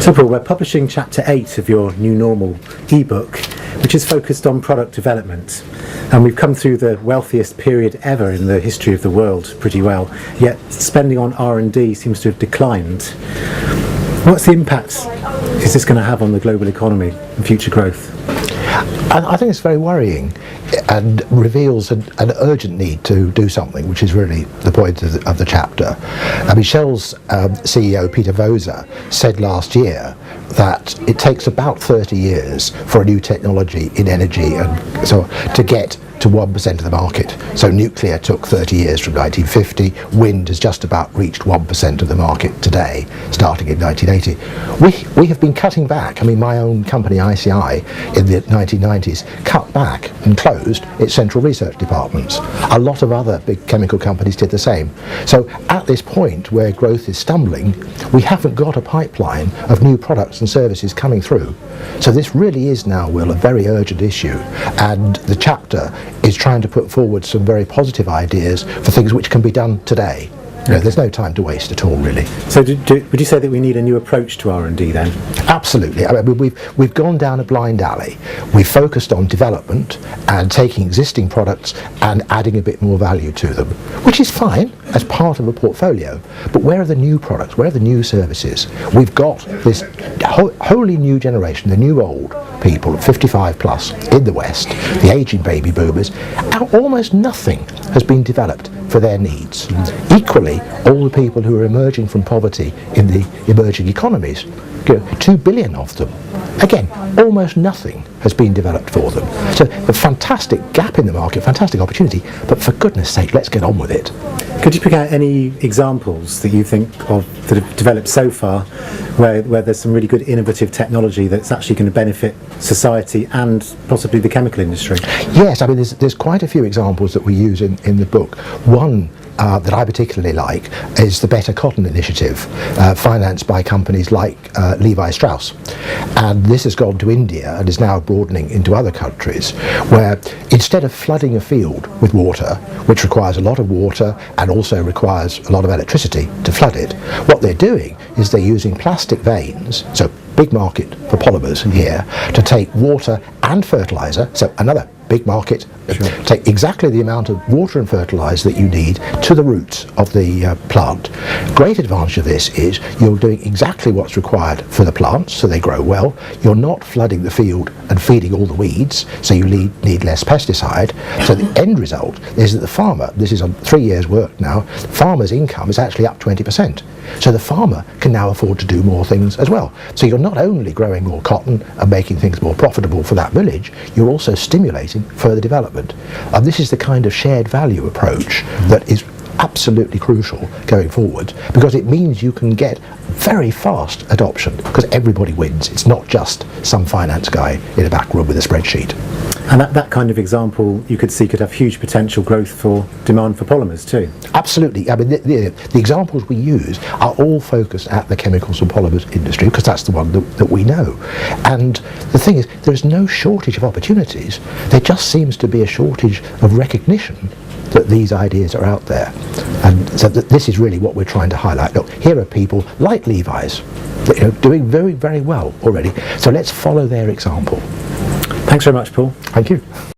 So Paul, we're publishing chapter 8 of your New Normal eBook, which is focused on product development. And we've come through the wealthiest period ever in the history of the world pretty well, yet spending on R&D seems to have declined. What's the impact is this going to have on the global economy and future growth? I think it's very worrying and reveals an urgent need to do something, which is really the point of the chapter. Shell's CEO Peter Voser said last year that it takes about 30 years for a new technology in energy and so to get to 1% of the market. So nuclear took 30 years from 1950, wind has just about reached 1% of the market today, starting in 1980. We have been cutting back. My own company ICI in the 1990s cut back and closed its central research departments. A lot of other big chemical companies did the same. So at this point where growth is stumbling, we haven't got a pipeline of new products and services coming through. So this really is now, Will, a very urgent issue, and the chapter is trying to put forward some very positive ideas for things which can be done today. There's no time to waste at all, really. So would you say that we need a new approach to R&D then? Absolutely. We've gone down a blind alley. We've focused on development and taking existing products and adding a bit more value to them, which is fine as part of a portfolio. But where are the new products? Where are the new services? We've got this wholly new generation, the new old people, 55 plus in the West, the aging baby boomers. Almost nothing has been developed for their needs. Equally, all the people who are emerging from poverty in the emerging economies, 2 billion of them. Again, almost nothing has been developed for them. So a fantastic gap in the market, fantastic opportunity, but for goodness sake, let's get on with it. Could you pick out any examples that you think of that have developed so far where there's some really good innovative technology that's actually going to benefit society and possibly the chemical industry? Yes, there's quite a few examples that we use in the book. One that I particularly like is the Better Cotton Initiative, financed by companies like Levi Strauss. And this has gone to India and is now broadening into other countries, where instead of flooding a field with water, which requires a lot of water and also requires a lot of electricity to flood it, what they're doing is they're using plastic veins, so big market for polymers here, to take water and fertilizer, so another big market, sure. Take exactly the amount of water and fertilizer that you need to the roots of the plant. Great advantage of this is you're doing exactly what's required for the plants, so they grow well. You're not flooding the field and feeding all the weeds, so you need less pesticide. So the end result is that the farmer, this is on 3 years' work now, the farmer's income is actually up 20%. So the farmer can now afford to do more things as well. So you're not only growing more cotton and making things more profitable for that village, you're also stimulating further development. And this is the kind of shared value approach that is absolutely crucial going forward, because it means you can get very fast adoption, because everybody wins. It's not just some finance guy in a back room with a spreadsheet. And that kind of example you could see could have huge potential growth for demand for polymers too. Absolutely. The examples we use are all focused at the chemicals and polymers industry, because that's the one that we know. And the thing is, there is no shortage of opportunities. There just seems to be a shortage of recognition that these ideas are out there. And so this is really what we're trying to highlight. Look, here are people like Levi's, doing very, very well already. So let's follow their example. Thanks very much, Paul. Thank you.